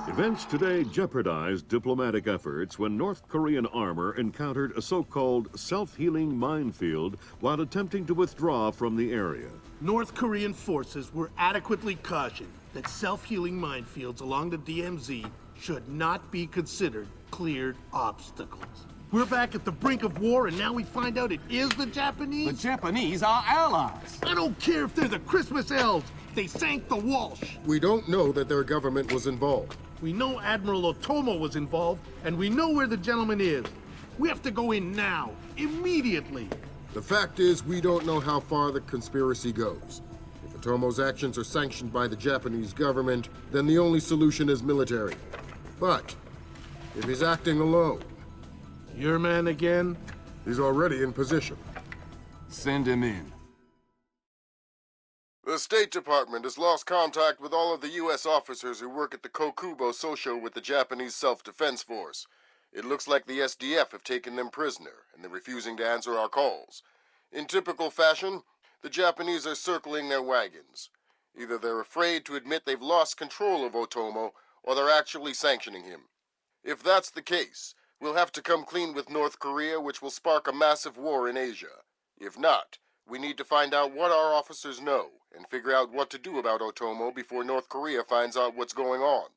Events today jeopardized diplomatic efforts when North Korean armor encountered a so-called self-healing minefield while attempting to withdraw from the area. North Korean forces were adequately cautioned that self-healing minefields along the DMZ should not be considered cleared obstacles. We're back at the brink of war, and now we find out it is the Japanese? The Japanese are allies. I don't care if they're the Christmas elves. They sank the Walsh. We don't know that their government was involved. We know Admiral Otomo was involved, and we know where the gentleman is. We have to go in now, immediately. The fact is, we don't know how far the conspiracy goes. If Otomo's actions are sanctioned by the Japanese government, then the only solution is military. But if he's acting alone... Your man again? He's already in position. Send him in. The State Department has lost contact with all of the U.S. officers who work at the Kokubo Sosho with the Japanese Self-Defense Force. It looks like the SDF have taken them prisoner, and they're refusing to answer our calls. In typical fashion, the Japanese are circling their wagons. Either they're afraid to admit they've lost control of Otomo, or they're actually sanctioning him. If that's the case, we'll have to come clean with North Korea, which will spark a massive war in Asia. If not, we need to find out what our officers know, and figure out what to do about Otomo before North Korea finds out what's going on.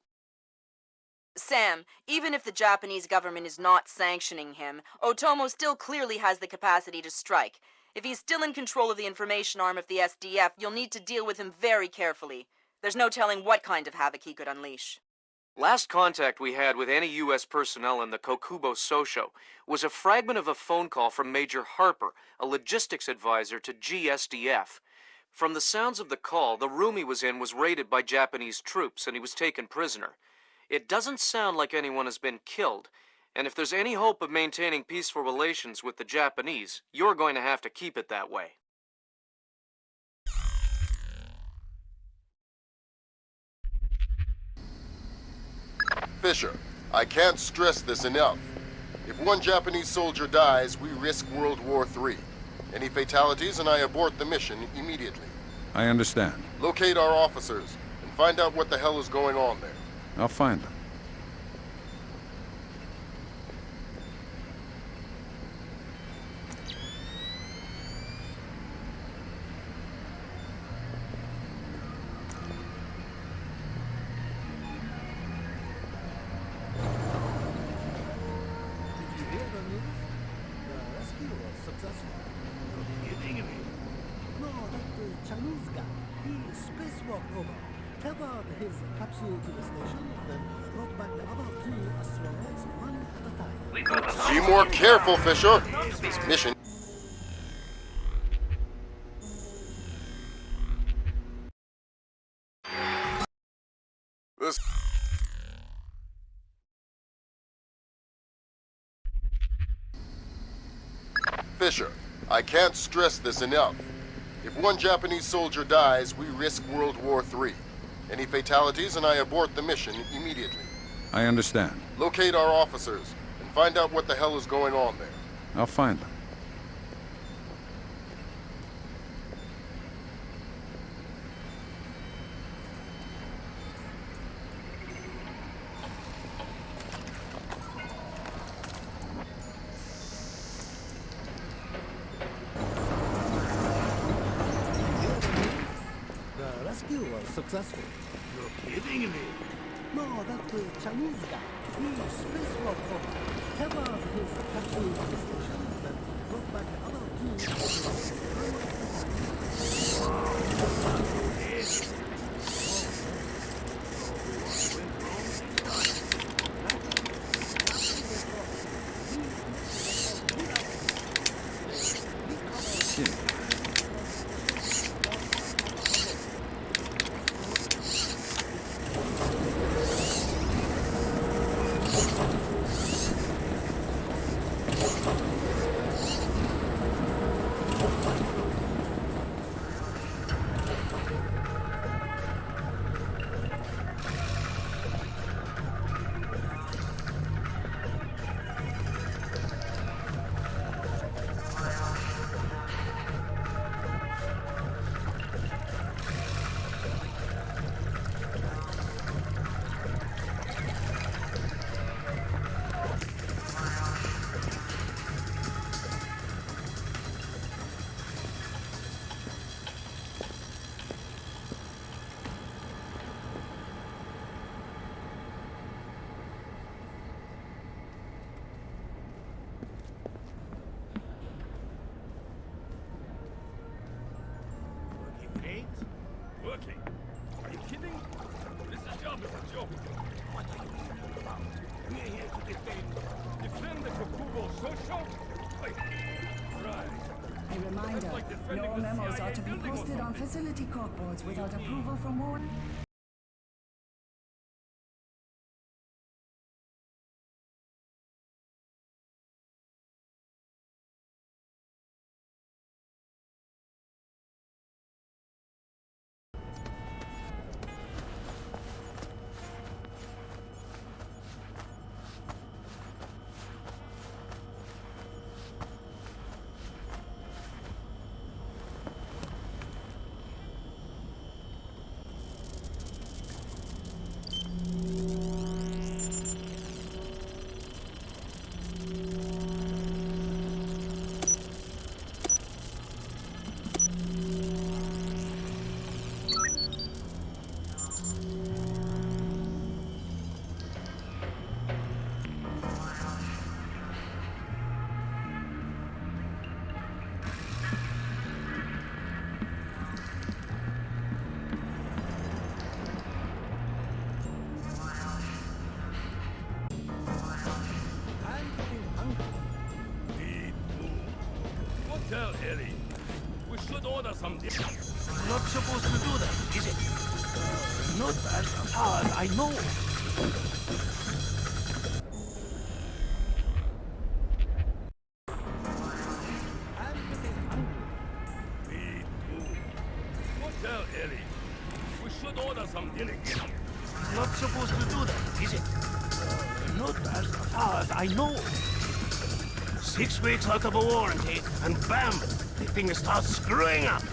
Sam, even if the Japanese government is not sanctioning him, Otomo still clearly has the capacity to strike. If he's still in control of the information arm of the SDF, you'll need to deal with him very carefully. There's no telling what kind of havoc he could unleash. Last contact we had with any U.S. personnel in the Kokubo Sosho was a fragment of a phone call from Major Harper, a logistics advisor to GSDF. From the sounds of the call, the room he was in was raided by Japanese troops and he was taken prisoner. It doesn't sound like anyone has been killed, and if there's any hope of maintaining peaceful relations with the Japanese, you're going to have to keep it that way. Fisher, I can't stress this enough. If one Japanese soldier dies, we risk World War III. Any fatalities and I abort the mission immediately. I understand. Locate our officers and find out what the hell is going on there. I'll find them. Tethered his capsule to the station, then brought back the other two astronauts one at a time. Be more careful, Fisher. This mission... Fisher, I can't stress this enough. If one Japanese soldier dies, we risk World War III. Any fatalities and I abort the mission immediately. I understand. Locate our officers and find out what the hell is going on there. I'll find them. The rescue was successful. You're kidding me. No, that Chinese guy, he spacewalked over, tethered his capsule to the station, then brought back the other two Shit. working. Are you kidding? This job is a joke. What are you talking about? We're here to defend the Kokubo Sosho? Right. A reminder, no memos are to be posted on facility corkboards without approval from Warden. Tell Ellie. We should order some dinner. Not supposed to do that, is it? Not as far as I know. I'm getting hungry. Me too. Go tell Ellie. We should order some dinner. Not supposed to do that, is it? Not as far as I know. 6 weeks out of a warranty, and bam! The thing starts screwing up.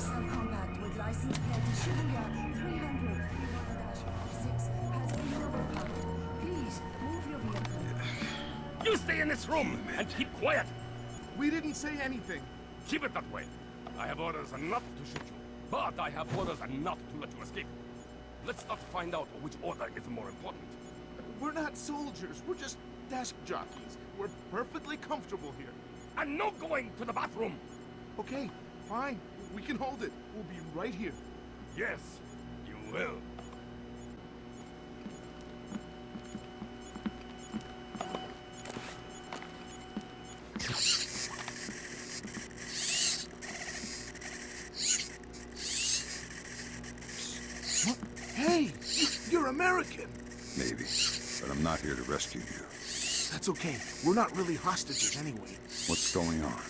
Subcompact with license plate Shibuya 300 6 has been overpowered. Please move your vehicle. You stay in this room and keep quiet. We didn't say anything. Keep it that way. I have orders not to shoot you, but I have orders not to let you escape. Let's not find out which order is more important. We're not soldiers. We're just desk jockeys. We're perfectly comfortable here. And no going to the bathroom. Okay, fine. We can hold it. We'll be right here. Yes, you will. What? Hey, you're American. Maybe, but I'm not here to rescue you. That's okay. We're not really hostages anyway. What's going on?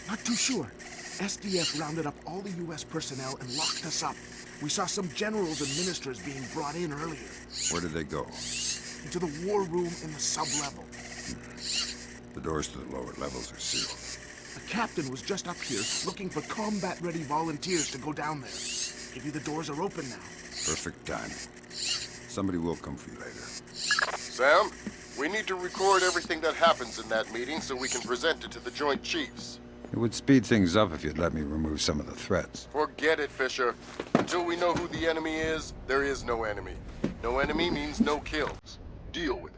Not too sure. SDF rounded up all the U.S. personnel and locked us up. We saw some generals and ministers being brought in earlier. Where did they go? Into the war room in the sub-level. The doors to the lower levels are sealed. The captain was just up here looking for combat-ready volunteers to go down there. Maybe the doors are open now. Perfect timing. Somebody will come for you later. Sam, we need to record everything that happens in that meeting so we can present it to the Joint Chiefs. It would speed things up if you'd let me remove some of the threats. Forget it, Fisher. Until we know who the enemy is, there is no enemy. No enemy means no kills. Deal with it.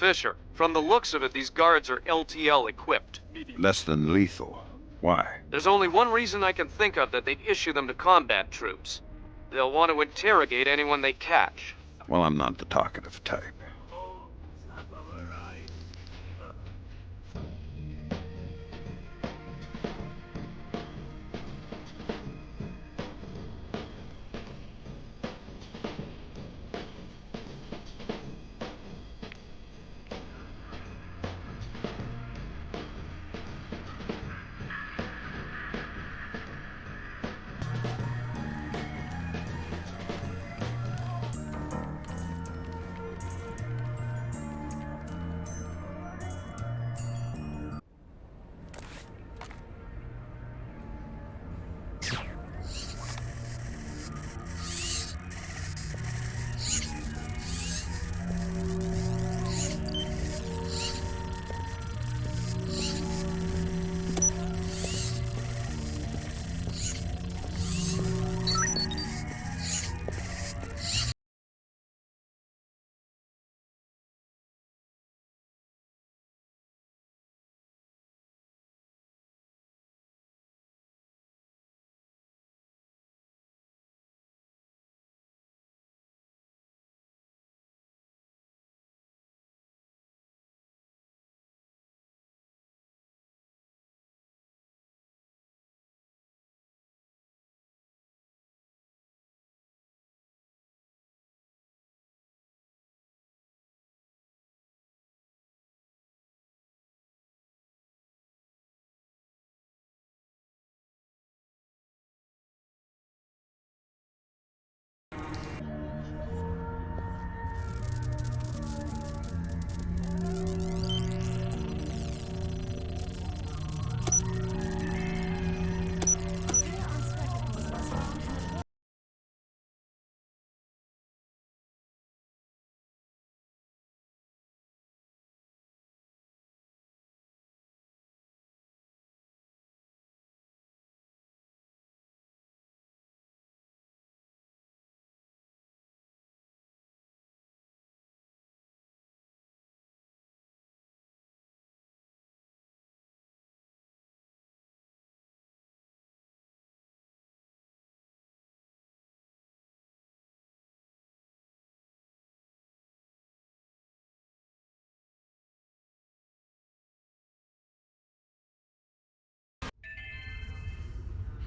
Fisher. From the looks of it, these guards are LTL equipped. Less than lethal. Why? There's only one reason I can think of that they'd issue them to combat troops. They'll want to interrogate anyone they catch. Well, I'm not the talkative type.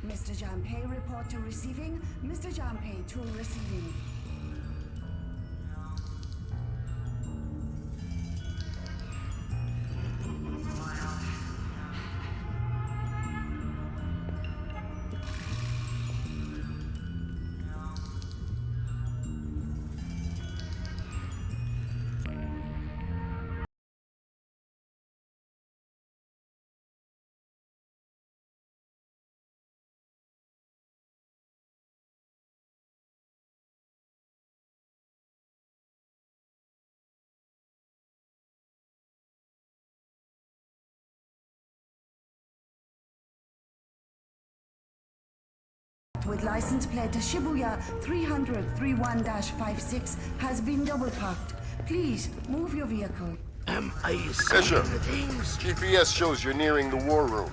Mr. Janpei, report to receiving. Mr. Janpei to receiving. With license plate to Shibuya 300-31-56 has been double parked. Please move your vehicle. Am I Fisher, things? GPS shows you're nearing the war room.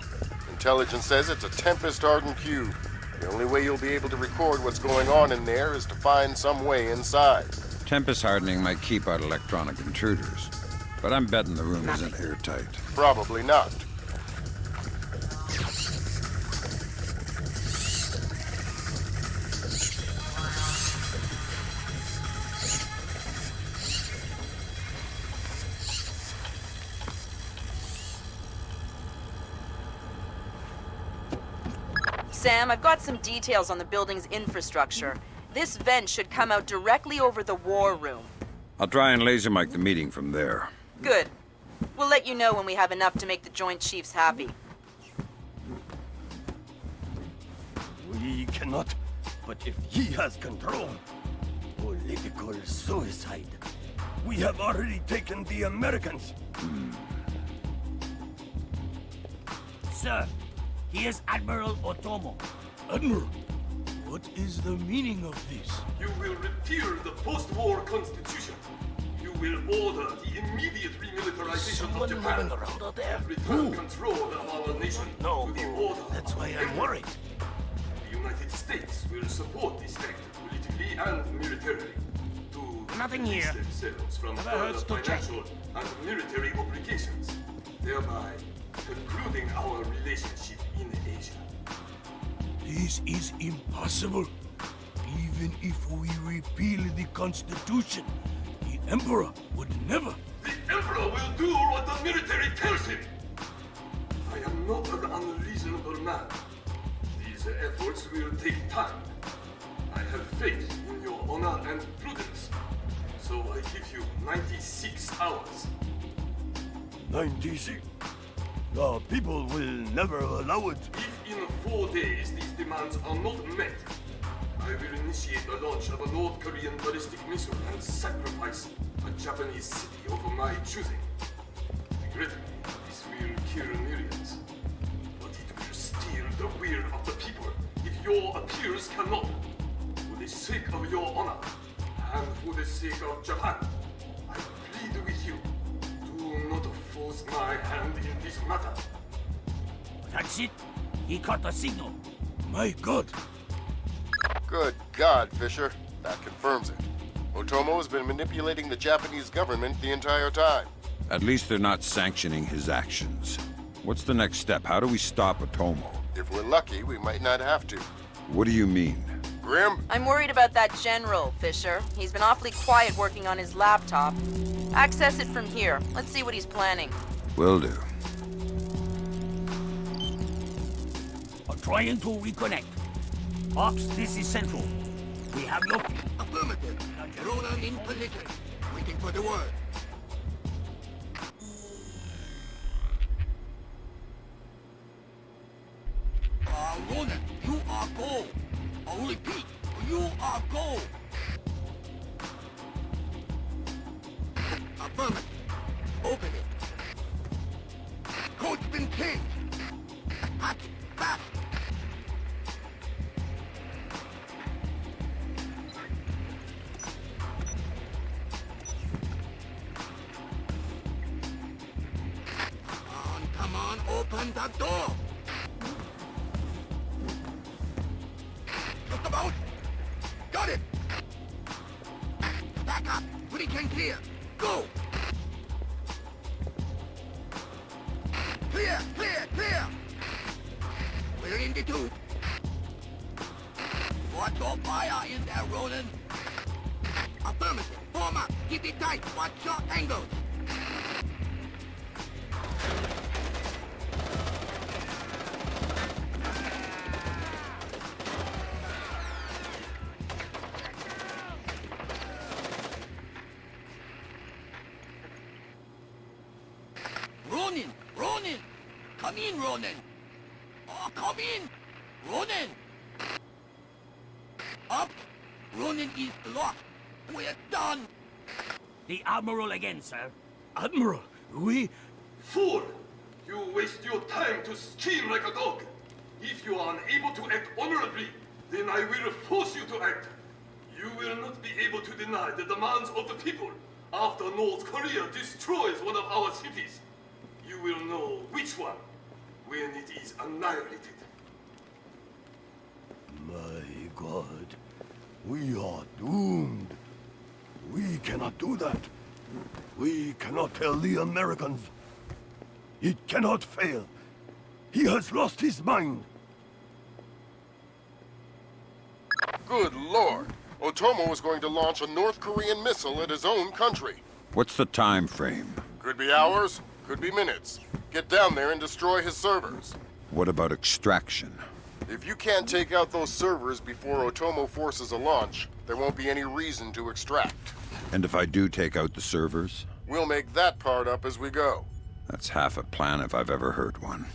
Intelligence says it's a Tempest-hardened cube. The only way you'll be able to record what's going on in there is to find some way inside. Tempest hardening might keep out electronic intruders, but I'm betting the room isn't airtight. Probably not. Sam, I've got some details on the building's infrastructure. This vent should come out directly over the war room. I'll try and laser mic the meeting from there. Good. We'll let you know when we have enough to make the Joint Chiefs happy. We cannot, but if he has control, political suicide. We have already taken the Americans. Sir, he is Admiral Otomo. Admiral, what is the meaning of this? You will repeal the post-war constitution. You will order the immediate remilitarization of Japan. Around out there. Return control of our nation No, to the order. that's why I'm worried. The United States will support this act politically and militarily to Nothing release here. themselves from Never further hurts to check. financial and military obligations, thereby concluding our relationship in Asia. This is impossible. Even if we repeal the Constitution, the Emperor would never. The Emperor will do what the military tells him. I am not an unreasonable man. These efforts will take time. I have faith in your honor and prudence. So I give you 96 hours. 96. The people will never allow it. If in 4 days these demands are not met, I will initiate the launch of a North Korean ballistic missile and sacrifice a Japanese city of my choosing. Regrettably, this will kill millions, but it will steal the will of the people if your appeals cannot. For the sake of your honor, and for the sake of Japan, I plead with you, do not force my hand in this matter. That's it. He caught the signal. My God. Good God, Fisher. That confirms it. Otomo has been manipulating the Japanese government the entire time. At least they're not sanctioning his actions. What's the next step? How do we stop Otomo? If we're lucky, we might not have to. What do you mean? Grim? I'm worried about that general, Fisher. He's been awfully quiet working on his laptop. Access it from here. Let's see what he's planning. Will do. I'm trying to reconnect. Ops, this is Central. We have your... Affirmative. Ronan in position. Waiting for the word. Ronan, you are go. I'll repeat, you are go. Affirmative. Open it. Code's been changed. Hack it fast. Come on, open the door. Just about. Got it. Back up. Pretty can clear. Go. Clear, clear, clear. We're in the tube. Watch your fire in there, Roland. Affirmative. Form up. Keep it tight. Watch your angles. Ronin! Ronin! Come in, Ronin! Oh, come in! Ronin! Up! Ronin is locked! We're done! The Admiral again, sir. Admiral, we... Fool! You waste your time to scheme like a dog. If you are unable to act honorably, then I will force you to act. You will not be able to deny the demands of the people after North Korea destroys one of our cities. You will know which one when it is annihilated. My God. We are doomed. We cannot do that. We cannot tell the Americans. It cannot fail. He has lost his mind. Good Lord. Otomo is going to launch a North Korean missile at his own country. What's the time frame? Could be hours, could be minutes. Get down there and destroy his servers. What about extraction? If you can't take out those servers before Otomo forces a launch, there won't be any reason to extract. And if I do take out the servers? We'll make that part up as we go. That's half a plan if I've ever heard one.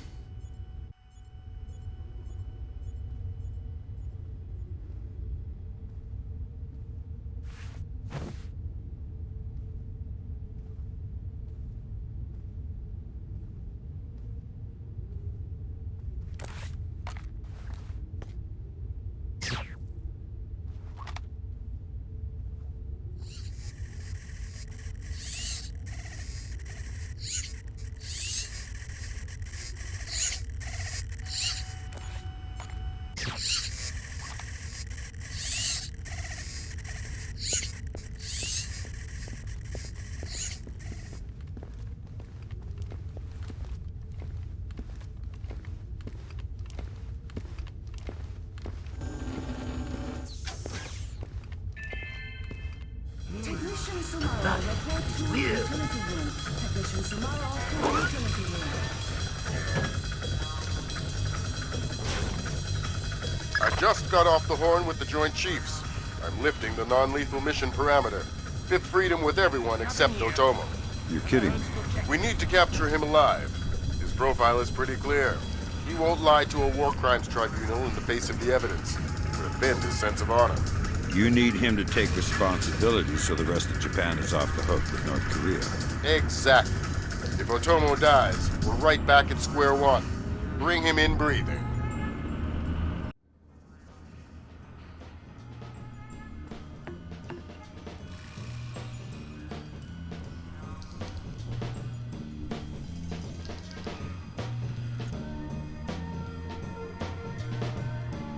Technician Sumaro, report to utility room. Technician Sumaro to utility room. I just got off the horn with the Joint Chiefs. I'm lifting the non-lethal mission parameter. Fifth freedom with everyone except Otomo. You're kidding me. We need to capture him alive. His profile is pretty clear. He won't lie to a war crimes tribunal in the face of the evidence. It would offend his sense of honor. You need him to take responsibility so the rest of Japan is off the hook with North Korea. Exactly. If Otomo dies, we're right back at square one. Bring him in breathing.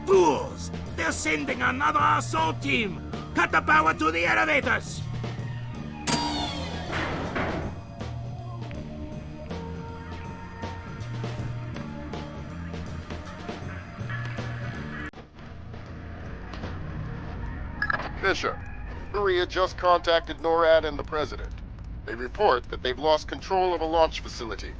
Fools! They're sending another assault team! Cut the power to the elevators! Bishop, Korea just contacted NORAD and the President. They report that they've lost control of a launch facility.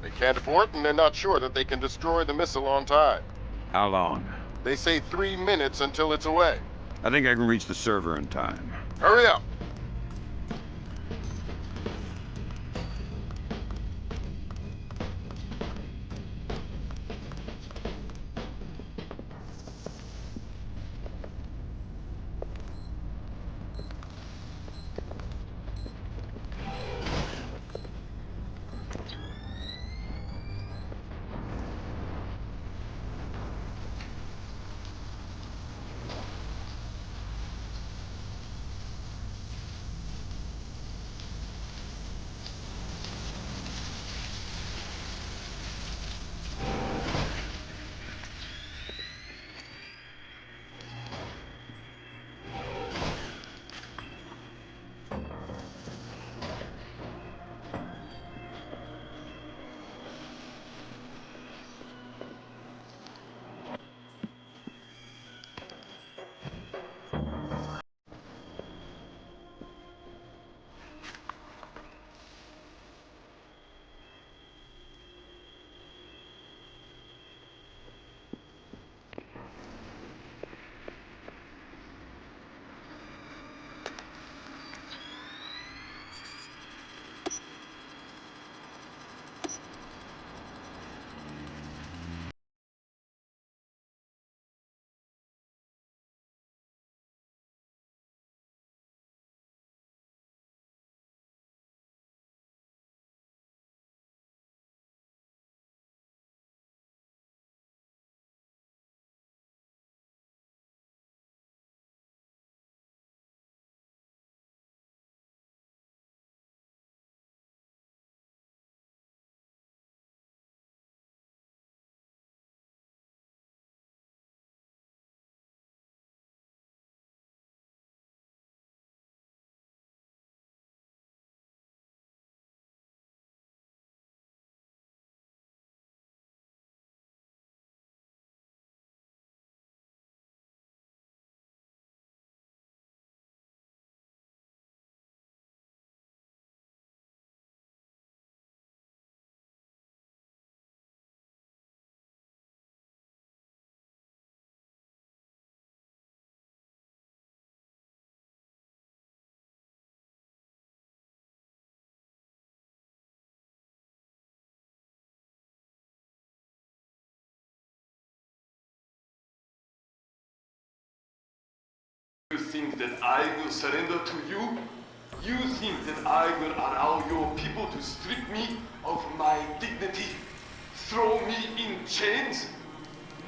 They can't abort, and they're not sure that they can destroy the missile on time. How long? They say 3 minutes until it's away. I think I can reach the server in time. Hurry up! You think that I will surrender to you? You think that I will allow your people to strip me of my dignity? Throw me in chains?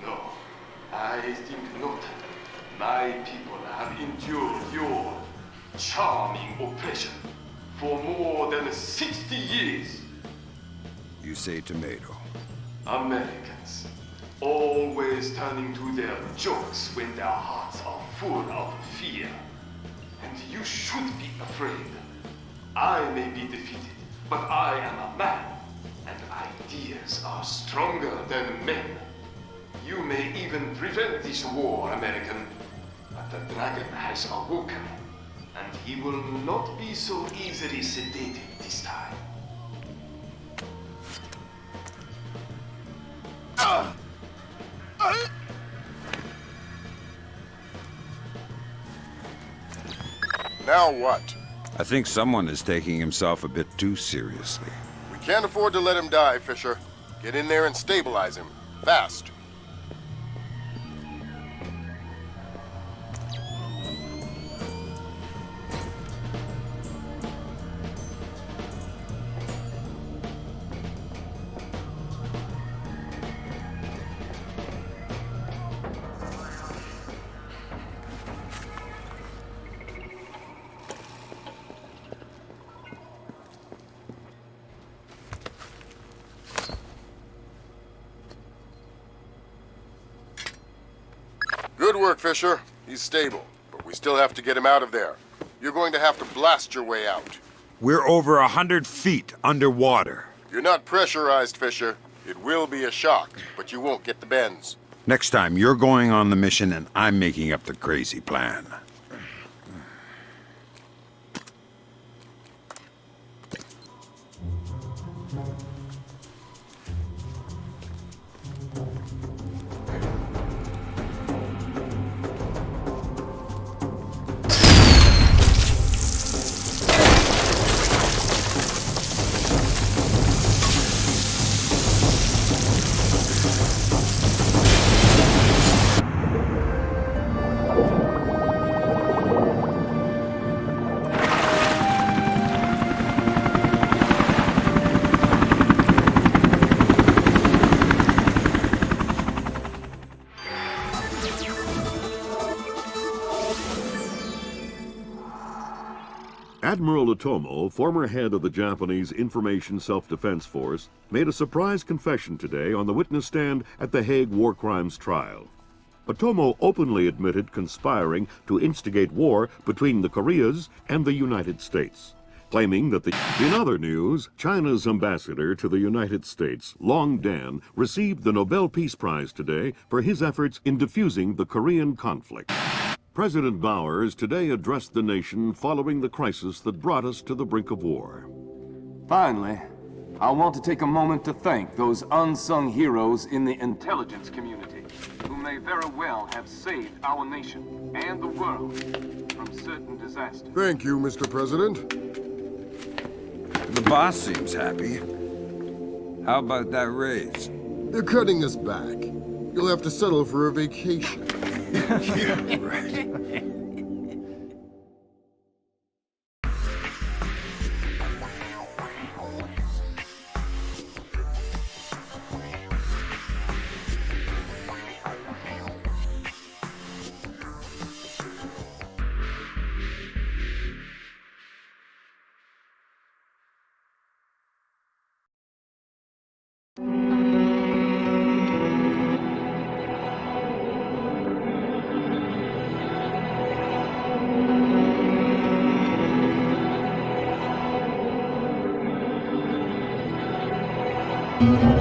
No, I think not. My people have endured your charming oppression for more than 60 years. You say tomato. Americans, always turning to their jokes when their hearts are full of fear. And you should be afraid. I may be defeated, but I am a man, and ideas are stronger than men. You may even prevent this war, American, but the dragon has awoken. And he will not be so easily sedated this time. Now what? I think someone is taking himself a bit too seriously. We can't afford to let him die, Fisher. Get in there and stabilize him. Fast. Good work, Fisher. He's stable, but we still have to get him out of there. You're going to have to blast your way out. We're over 100 feet underwater. You're not pressurized, Fisher. It will be a shock, but you won't get the bends. Next time, you're going on the mission and I'm making up the crazy plan. Admiral Otomo, former head of the Japanese Information Self-Defense Force, made a surprise confession today on the witness stand at the Hague War Crimes trial. Otomo openly admitted conspiring to instigate war between the Koreas and the United States, claiming that In other news, China's ambassador to the United States, Long Dan, received the Nobel Peace Prize today for his efforts in diffusing the Korean conflict. President Bowers today addressed the nation following the crisis that brought us to the brink of war. Finally, I want to take a moment to thank those unsung heroes in the intelligence community who may very well have saved our nation and the world from certain disasters. Thank you, Mr. President. The boss seems happy. How about that raise? They're cutting us back. You'll have to settle for a vacation. Yeah, right. Mm-hmm.